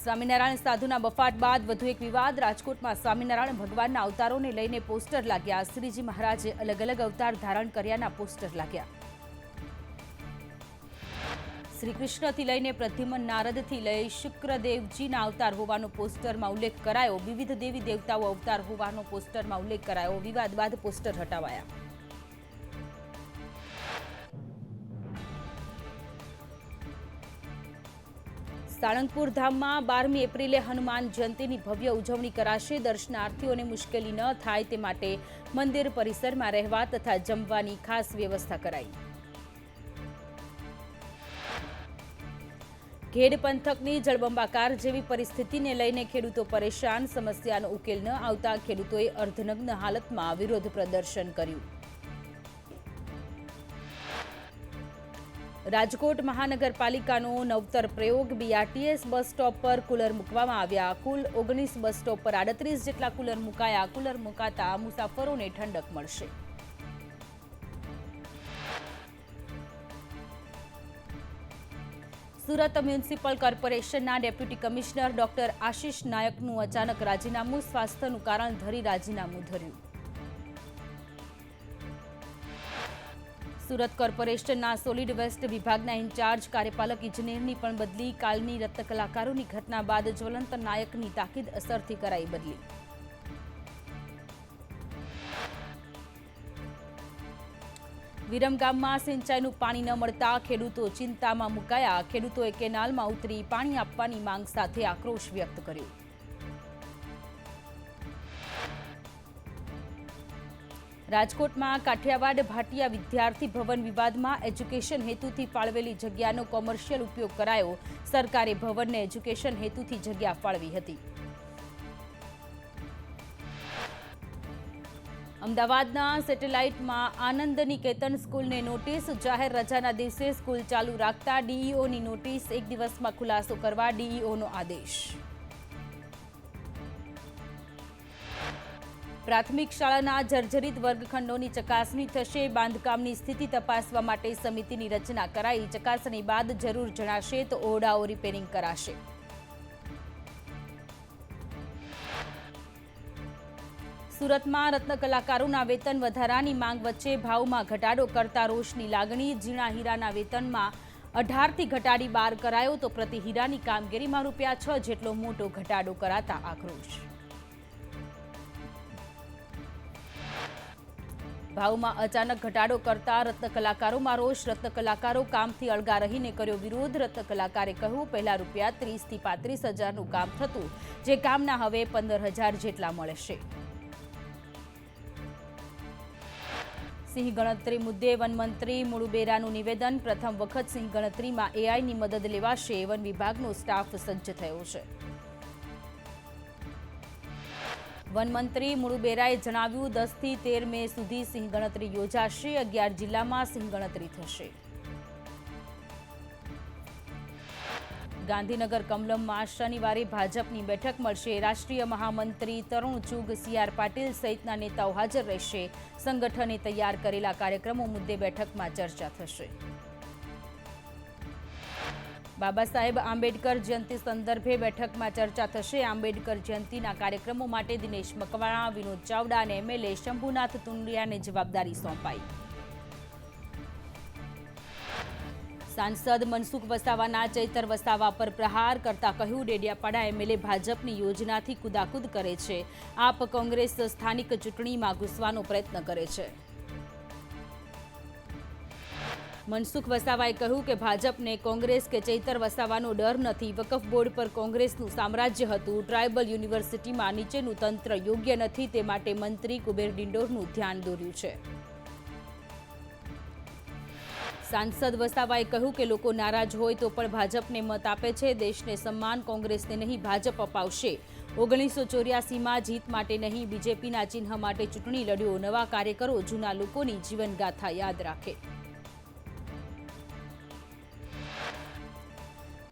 સ્વામિનારાયણ સાધુના બફાટ બાદ વધુ એક વિવાદ. રાજકોટમાં સ્વામિનારાયણ ભગવાનના અવતારોને લઈને પોસ્ટર લાગ્યા. શ્રીજી મહારાજે અલગ અલગ અવતાર ધારણ કર્યાના પોસ્ટર લાગ્યા. શ્રી કૃષ્ણથી લઈને પ્રદ્યુમન નારદથી લઈ શુક્રદેવજીના અવતાર હોવાનો પોસ્ટરમાં ઉલ્લેખ કરાયો. વિવિધ દેવી દેવતાઓ અવતાર હોવાનો પોસ્ટરમાં ઉલ્લેખ કરાયો. વિવાદ બાદ પોસ્ટર હટાવાયા. સાળંગપુર ધામમાં 12મી એપ્રિલે હનુમાન જયંતીની ભવ્ય ઉજવણી કરાશે. દર્શનાર્થીઓને મુશ્કેલી ન થાય તે માટે મંદિર પરિસરમાં રહેવા તથા જમવાની ખાસ વ્યવસ્થા કરાઈ. ઘેડ પંથકની જળબંબાકાર જેવી પરિસ્થિતિને લઈને ખેડૂતો પરેશાન. સમસ્યાનો ઉકેલ ન આવતા ખેડૂતોએ અર્ધનગ્ન હાલતમાં વિરોધ પ્રદર્શન કર્યું. રાજકોટ મહાનગરપાલિકાનો નવતર પ્રયોગ. બીઆરટીએસ બસ સ્ટોપ પર કુલર મૂકવામાં આવ્યા. કુલ 19 બસ સ્ટોપ પર 38 જેટલા કુલર મુકાયા. કુલર મુકાતા મુસાફરોને ઠંડક મળશે. સુરત મ્યુનિસિપલ કોર્પોરેશનના ડેપ્યુટી કમિશનર ડોક્ટર આશિષ નાયકનું અચાનક રાજીનામું. સ્વાસ્થ્યનું કારણ ધરી રાજીનામું ધર્યું. સુરત કોર્પોરેશનના સોલિડ વેસ્ટ વિભાગના ઇન્ચાર્જ કાર્યપાલક ઇજનેરની પણ બદલી. કાલની રત્ન કલાકારોની ઘટના બાદ જ્વલંત નાયકની તાકીદ અસરથી કરાઈ બદલી. વિરમગામમાં સિંચાઈનું પાણી ન મળતા ખેડૂતો ચિંતામાં મુકાયા. ખેડૂતોએ કેનાલમાં ઉતરી પાણી આપવાની માંગ સાથે આક્રોશ વ્યક્ત કર્યો. રાજકોટમાં કાઠિયાવાડ ભાટિયા વિદ્યાર્થી ભવન વિવાદમાં એજ્યુકેશન હેતુથી ફાળવેલી જગ્યાનો કોમર્શિયલ ઉપયોગ કરાયો. સરકારે ભવનને એજ્યુકેશન હેતુથી જગ્યા ફાળવી હતી. અમદાવાદના સેટેલાઇટમાં આનંદ નિકેતન સ્કૂલને નોટિસ. જાહેર રજાના દિવસે સ્કૂલ ચાલુ રાખતા ડીઈઓની નોટિસ. 1 દિવસમાં ખુલાસો કરવા ડીઈઓનો આદેશ. પ્રાથમિક શાળાના જર્જરિત વર્ગખંડોની ચકાસણી થશે. બાંધકામની સ્થિતિ તપાસવા માટે સમિતિની રચના કરાઈ. ચકાસણી બાદ જરૂર જણાશે તો ઓરડાઓ રિપેરિંગ કરાશે. સુરતમાં રત્ન કલાકારોના વેતન વધારાની માંગ વચ્ચે ભાવમાં ઘટાડો કરતા રોષની લાગણી. ઝીણા હીરાના વેતનમાં 18થી ઘટાડી 12 કરાયો તો પ્રતિ હીરાની કામગીરીમાં ₹6 જેટલો મોટો ઘટાડો કરાતા આક્રોશ. ભાવમાં અચાનક ઘટાડો કરતા રત્ન કલાકારોમાં રોષ. રત્ન કલાકારો કામથી અળગા રહીને કર્યો વિરોધ. રત્ન કલાકારે કહ્યું, પહેલા ₹30,000 થી 35,000નું કામ થતું, જે કામના હવે 15,000 જેટલા મળશે. સિંહ ગણતરી મુદ્દે વનમંત્રી મુળુબેરાનું નિવેદન. પ્રથમ વખત સિંહ ગણતરીમાં એઆઈની મદદ લેવાશે. વન વિભાગનો સ્ટાફ સજ્જ થયો છે. વનમંત્રી મુળુબેરાએ જણાવ્યું, 10 થી 13 મે સુધી સિંહ ગણતરી યોજાશે. 11 જિલ્લામાં સિંહ ગણતરી થશે. ગાંધીનગર કમલમમાં શનિવારે ભાજપની બેઠક મળશે. રાષ્ટ્રીય મહામંત્રી તરુણ ચુગ, CR પાટીલ સહિતના નેતાઓ હાજર રહેશે. સંગઠને તૈયાર કરેલા કાર્યક્રમો મુદ્દે બેઠકમાં ચર્ચા થશે. બાબા સાહેબ આંબેડકર જયંતિ સંદર્ભે બેઠકમાં ચર્ચા થશે. આંબેડકર જયંતિના કાર્યક્રમો માટે દિનેશ મકવાણા, વિનોદ ચાવડા અને MLA શંભુનાથ તુંડિયાને જવાબદારી સોંપાઈ. સાંસદ મનસુખ વસાવાના ચૈતર વસાવા પર પ્રહાર કરતા કહ્યું, ડેડિયાપાડા MLA ભાજપની યોજનાથી કુદાકુદ કરે છે. આપ કોંગ્રેસ સ્થાનિક ચૂંટણીમાં ઘૂસવાનો પ્રયત્ન કરે છે. મનસુખ વસાવાએ કહ્યું કે ભાજપને કોંગ્રેસ કે ચૈતર વસાવાનો ડર નથી. વકફ બોર્ડ પર કોંગ્રેસનું સામ્રાજ્ય હતું. ટ્રાયબલ યુનિવર્સિટીમાં નીચેનું તંત્ર યોગ્ય નથી, તે માટે મંત્રી કુબેર ડિંડોરનું ધ્યાન દોર્યું છે. સાંસદ વસાવાએ કહ્યું કે લોકો નારાજ હોય તો પણ ભાજપને મત આપે છે. દેશને સન્માન કોંગ્રેસને નહીં, ભાજપ અપાવશે. 1984માં જીત માટે નહીં, બીજેપીના ચિહ્ન માટે ચૂંટણી લડ્યો. નવા કાર્યકરો જૂના લોકોની જીવનગાથા યાદ રાખે.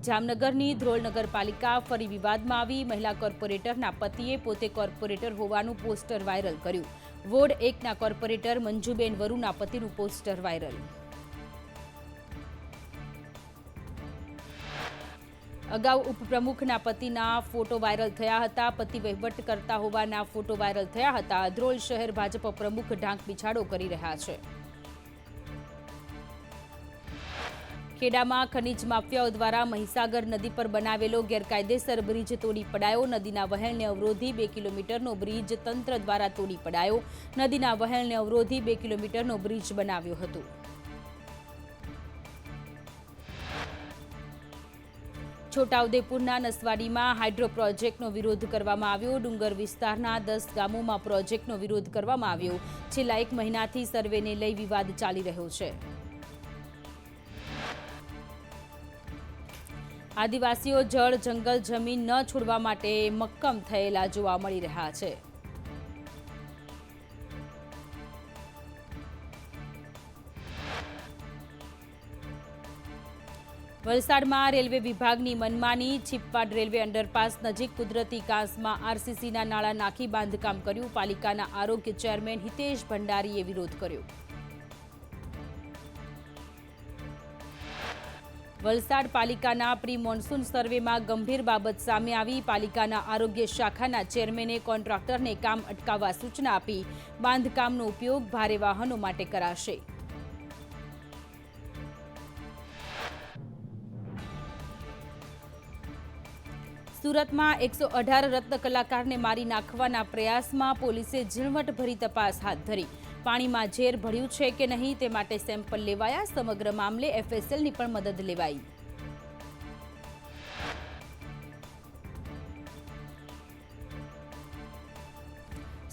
જામનગરની ધ્રોળ નગરપાલિકા ફરી વિવાદમાં આવી. મહિલા કોર્પોરેટરના પતિએ પોતે કોર્પોરેટર હોવાનું પોસ્ટર વાયરલ કર્યું. વોર્ડ 1ના કોર્પોરેટર મંજુબેન વરુના પતિનું પોસ્ટર વાયરલ. અગાઉ ઉપપ્રમુખના પતિના ફોટો વાયરલ થયા હતા. પતિ વહીવટ કરતા હોવાના ફોટો વાયરલ થયા હતા. ધ્રોલ શહેર ભાજપ પ્રમુખ ઢાંક પીછાડો કરી રહ્યા છે. ખેડામાં ખનીજ માફિયાઓ દ્વારા મહીસાગર નદી પર બનાવેલો ગેરકાયદેસર બ્રિજ તોડી પડાયો. નદીના વહેણને અવરોધી 2 કિલોમીટરનો બ્રિજ તંત્ર દ્વારા તોડી પડાયો. નદીના વહેણને અવરોધી 2 કિલોમીટરનો બ્રિજ બનાવ્યો હતો. છોટાઉદેપુરના નસવાડીમાં હાઇડ્રો પ્રોજેક્ટનો વિરોધ કરવામાં આવ્યો. ડુંગર વિસ્તારના 10 ગામોમાં પ્રોજેક્ટનો વિરોધ કરવામાં આવ્યો. છેલ્લા 1 મહિનાથી સર્વેને લઈ વિવાદ ચાલી રહ્યો છે. આદિવાસીઓ જળ, જંગલ, જમીન ન છોડવા માટે મક્કમ થયેલા જોવા મળી રહ્યા છે. વલસાડમાં રેલવે વિભાગની મનમાની. છીપવાડ રેલવે અંડરપાસ નજીક કુદરતી કાંસમાં આરસીસીના નાણાં નાખી બાંધકામ કર્યું. પાલિકાના આરોગ્ય ચેરમેન હિતેશ ભંડારીએ વિરોધ કર્યો. વલસાડ પાલિકાના પ્રી મોન્સૂન સર્વેમાં ગંભીર બાબત સામે આવી. પાલિકાના આરોગ્ય શાખાના ચેરમેને કોન્ટ્રાક્ટરને કામ અટકાવવા સૂચના આપી. બાંધકામનો ઉપયોગ ભારે વાહનો માટે કરાશે. સુરતમાં 118 રત્ન કલાકારને મારી નાખવાના પ્રયાસમાં પોલીસે ઝીણવટભરી તપાસ હાથ ધરી. પાણીમાં ઝેર ભળ્યું છે કે નહીં તે માટે સેમ્પલ લેવાયા. સમગ્ર મામલે એફએસએલની પણ મદદ લેવાઈ.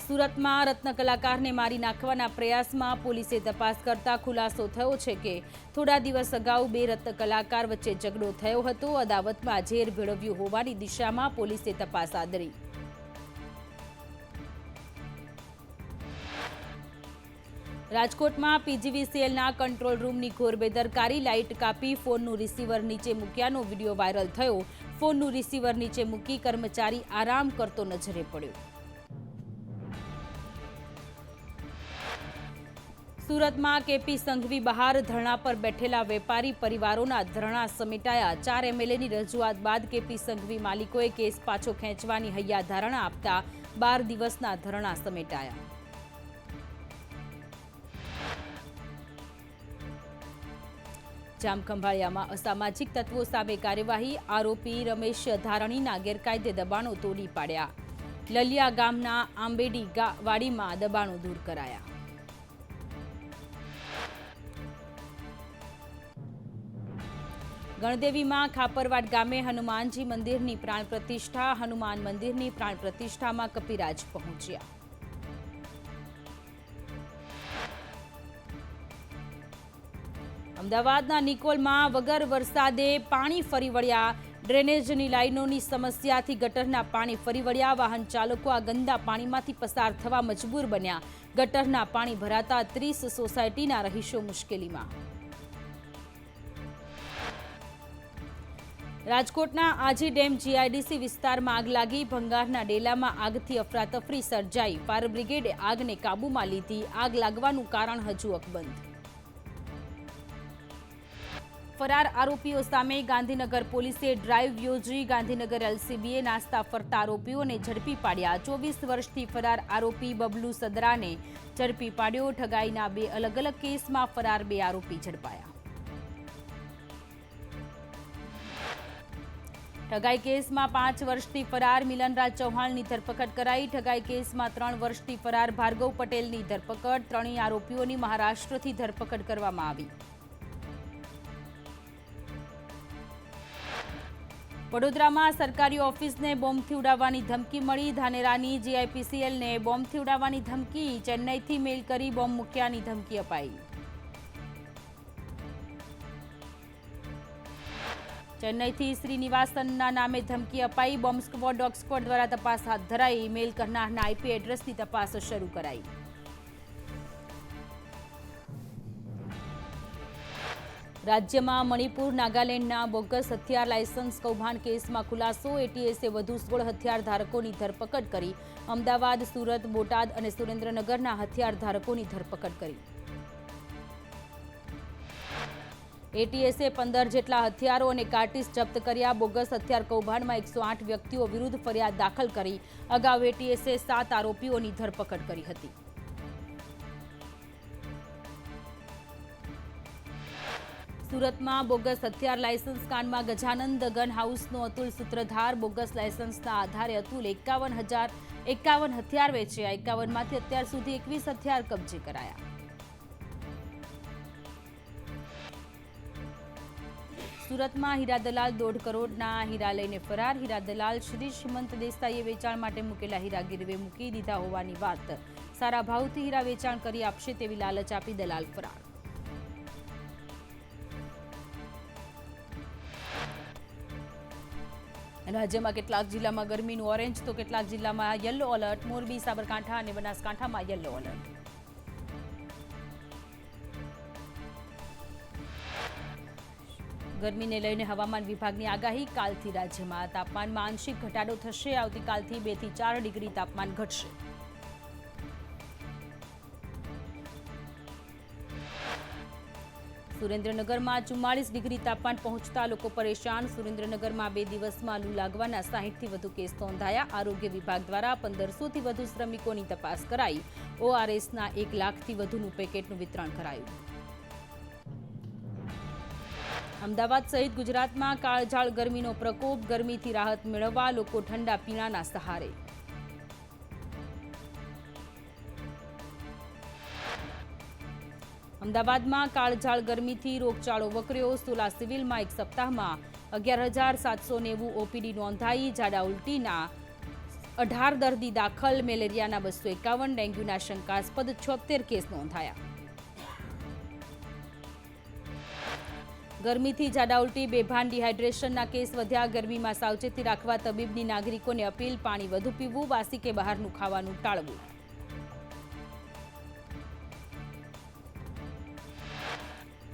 સુરતમાં રત્ન કલાકારને મારી નાખવાના પ્રયાસમાં પોલીસે તપાસ કરતા ખુલાસો થયો છે કે થોડા દિવસ અગાઉ 2 રત્ન કલાકાર વચ્ચે ઝઘડો થયો હતો. અદાવતમાં ઝેર ભેળવ્યું હોવાની દિશામાં પોલીસે તપાસ આદરી. રાજકોટમાં પીજીવીસીએલના કંટ્રોલ રૂમની ઘોર બેદરકારી. લાઇટ કાપી ફોનનું રિસીવર નીચે મૂક્યાનો વિડીયો વાયરલ થયો. ફોનનું રિસીવર નીચે મૂકી કર્મચારી આરામ કરતો નજરે પડ્યો. સુરતમાં કેપી સંઘવી બહાર ધરણા પર બેઠેલા વેપારી પરિવારોના ધરણા સમેટાયા. 4 એમએલએની રજૂઆત બાદ કેપી સંઘવી માલિકોએ કેસ પાછો ખેંચવાની હૈયાધારણા આપતા 12 દિવસના ધરણા સમેટાયા. જામખંભાળિયામાં અસામાજિક તત્વો સામે કાર્યવાહી. આરોપી રમેશ ધારણીના ગેરકાયદે દબાણો તોડી પાડ્યા. લલિયા ગામના આંબેડી વાડીમાં દબાણો દૂર કરાયા. ગણદેવીમાં ખાપરવાડ ગામે હનુમાનજી મંદિરની પ્રાણ પ્રતિષ્ઠા. હનુમાન મંદિરની પ્રાણ પ્રતિષ્ઠામાં કપિરાજ પહોંચ્યા. અમદાવાદના નિકોલમાં વગર વરસાદે પાણી ફરી વળ્યા. ડ્રેનેજની લાઇનોની સમસ્યાથી ગટરના પાણી ફરી વળ્યા. વાહન ચાલકો આ ગંદા પાણીમાંથી પસાર થવા મજબૂર બન્યા. ગટરના પાણી ભરાતા 30 સોસાયટીના રહીશો મુશ્કેલીમાં. રાજકોટના આજી ડેમ જીઆઈડીસી વિસ્તારમાં આગ લાગી. ભંગારના ડેલામાં આગથી અફરાતફરી સર્જાઈ. ફાયર બ્રિગેડે આગને કાબૂમાં લીધી. આગ લાગવાનું કારણ હજુ અકબંધ. ફરાર આરોપીઓ સામે ગાંધીનગર પોલીસે ડ્રાઈવ યોજી. ગાંધીનગર એલસીબીએ નાસ્તા ફરતા આરોપીઓને ઝડપી પાડ્યા. 24 વર્ષથી ફરાર આરોપી બબલુ સદરાને ઝડપી પાડ્યો. ઠગાઈના 2 અલગ અલગ કેસમાં ફરાર 2 આરોપી ઝડપાયા. ઠગાઈ કેસમાં 5 વર્ષથી ફરાર મિલનરાજ ચૌહાણની ધરપકડ કરાઈ. ઠગાઈ કેસમાં 3 વર્ષથી ફરાર ભાર્ગવ પટેલની ધરપકડ. 3 આરોપીઓની મહારાષ્ટ્રથી ધરપકડ કરવામાં આવી. વડોદરામાં સરકારી ઓફિસને બોમ્બથી ઉડાવવાની ધમકી મળી. ધાનેરાની જીઆઈપીસીએલને બોમ્બથી ઉડાવવાની ધમકી. ચેન્નઈથી મેલ કરી બોમ્બ મૂક્યાની ધમકી અપાઈ. ચેન્નઈથી શ્રીનિવાસનના નામે ધમકી અપાઈ. બોમ્બ સ્ક્વોડ ડોગ સ્ક્વોડ દ્વારા તપાસ હાથ ધરાઈ. મેલ કરનારના આઈપી એડ્રેસની તપાસ શરૂ કરાઈ. રાજ્યમાં મણિપુર નાગાલેન્ડના બોગસ હથિયાર લાયસન્સ કૌભાંડ કેસમાં ખુલાસો. એટીએસે વધુ 16 હથિયાર ધારકોની ધરપકડ કરી. અમદાવાદ, સુરત, બોટાદ અને સુરેન્દ્રનગરના હથિયાર ધારકોની ધરપકડ કરી. એટીએસે 15 જેટલા હથિયારો અને કાર્ટિસ જપ્ત કર્યા. બોગસ હથિયાર કૌભાંડમાં 108 વ્યક્તિઓ વિરુદ્ધ ફરિયાદ દાખલ કરી. અગાઉ એટીએસે 7 આરોપીઓની ધરપકડ કરી હતી. સુરતમાં બોગસ હથિયાર લાયસન્સ કાંડમાં ગજાનંદ ગન હાઉસનો અતુલ સૂત્રધાર. બોગસ લાયસન્સના આધારે અતુલ 51 હથિયાર વેચ્યા. 51માંથી અત્યાર સુધી 21 હથિયાર કબજે કરાયા. સુરતમાં હીરા દલાલ 1.5 કરોડના હીરા લઈને ફરાર. હીરા દલાલ શ્રી શ્રીમંત દેસાઈએ વેચાણ માટે મૂકેલા હીરા ગીરવે મૂકી દીધા હોવાની વાત. સારા ભાવથી હીરા વેચાણ કરી આપશે તેવી લાલચ આપી દલાલ ફરાર. રાજ્યમાં કેટલાક જિલ્લામાં ગરમીનું ઓરેન્જ તો કેટલાક જિલ્લામાં યલો એલર્ટ. મોરબી, સાબરકાંઠા અને બનાસકાંઠામાં યલો એલર્ટ. ગરમીને લઈને હવામાન વિભાગની આગાહી. કાલથી રાજ્યમાં તાપમાનમાં આંશિક ઘટાડો થશે. આવતીકાલથી 2 થી 4 ડિગ્રી તાપમાન ઘટશે. સુરેન્દ્રનગરમાં 44 ડિગ્રી તાપમાન પહોંચતા લોકો પરેશાન. સુરેન્દ્રનગરમાં 2 દિવસમાં લૂ લાગવાના 60થી વધુ કેસ નોંધાયા. આરોગ્ય વિભાગ દ્વારા 1500થી વધુ શ્રમિકોની તપાસ કરાઈ. ઓઆરએસના 1 લાખથી વધુનું પેકેટનું વિતરણ કરાયું. અમદાવાદ સહિત ગુજરાતમાં કાળઝાળ ગરમીનો પ્રકોપ. ગરમીથી રાહત મેળવવા લોકો ઠંડા પીણાના સહારે. અમદાવાદમાં કાળઝાળ ગરમીથી રોગચાળો વકર્યો. સોલા સિવિલમાં 1 સપ્તાહમાં 11,790 ઓપીડી નોંધાઈ. ઝાડા ઉલટીના 18 દર્દી દાખલ. મેલેરિયાના 251, ડેન્ગ્યુના શંકાસ્પદ 76 કેસ નોંધાયા. ગરમીથી ઝાડા ઉલટી, બેભાન, ડિહાઇડ્રેશનના કેસ વધ્યા. ગરમીમાં સાવચેતી રાખવા તબીબની નાગરિકોને અપીલ. પાણી વધુ પીવું, વાસી કે બહારનું ખાવાનું ટાળવું.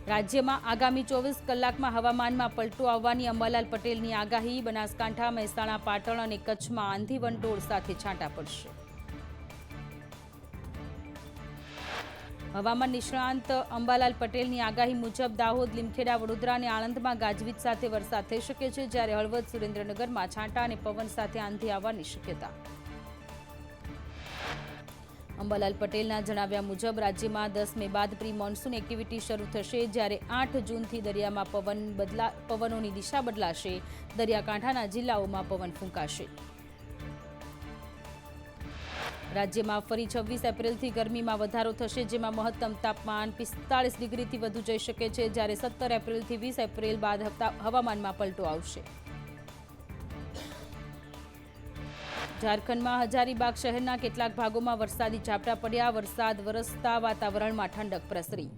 રાજ્યમાં આગામી 24 કલાકમાં હવામાનમાં પલટો આવવાની અંબાલાલ પટેલની આગાહી. બનાસકાંઠા, મહેસાણા, પાટણ અને કચ્છમાં આંધી વંટોળ સાથે છાંટા પડશે. હવામાન નિષ્ણાંત અંબાલાલ પટેલની આગાહી મુજબ દાહોદ, લીમખેડા, વડોદરા અને આણંદમાં ગાજવીજ સાથે વરસાદ થઈ શકે છે, જ્યારે હળવદ, સુરેન્દ્રનગરમાં છાંટા અને પવન સાથે આંધી આવવાની શક્યતા. અંબાલાલ પટેલના જણાવ્યા મુજબ રાજ્યમાં 10 મે બાદ પ્રી મોન્સૂન એક્ટિવિટી શરૂ થશે, જ્યારે 8 જૂનથી દરિયામાં પવનોની દિશા બદલાશે. દરિયાકાંઠાના જિલ્લાઓમાં પવન ફૂંકાશે. રાજ્યમાં ફરી 26 એપ્રિલથી ગરમીમાં વધારો થશે, જેમાં મહત્તમ તાપમાન 45 ડિગ્રીથી વધુ જઈ શકે છે, જ્યારે 17 એપ્રિલથી 20 એપ્રિલ બાદ હવામાનમાં પલટો આવશે. ઝારખંડમાં હજારીબાગ શહેરના કેટલાક ભાગોમાં વરસાદી ઝાપટા પડ્યા. વરસાદ વરસતા વાતાવરણમાં ઠંડક પ્રસરી.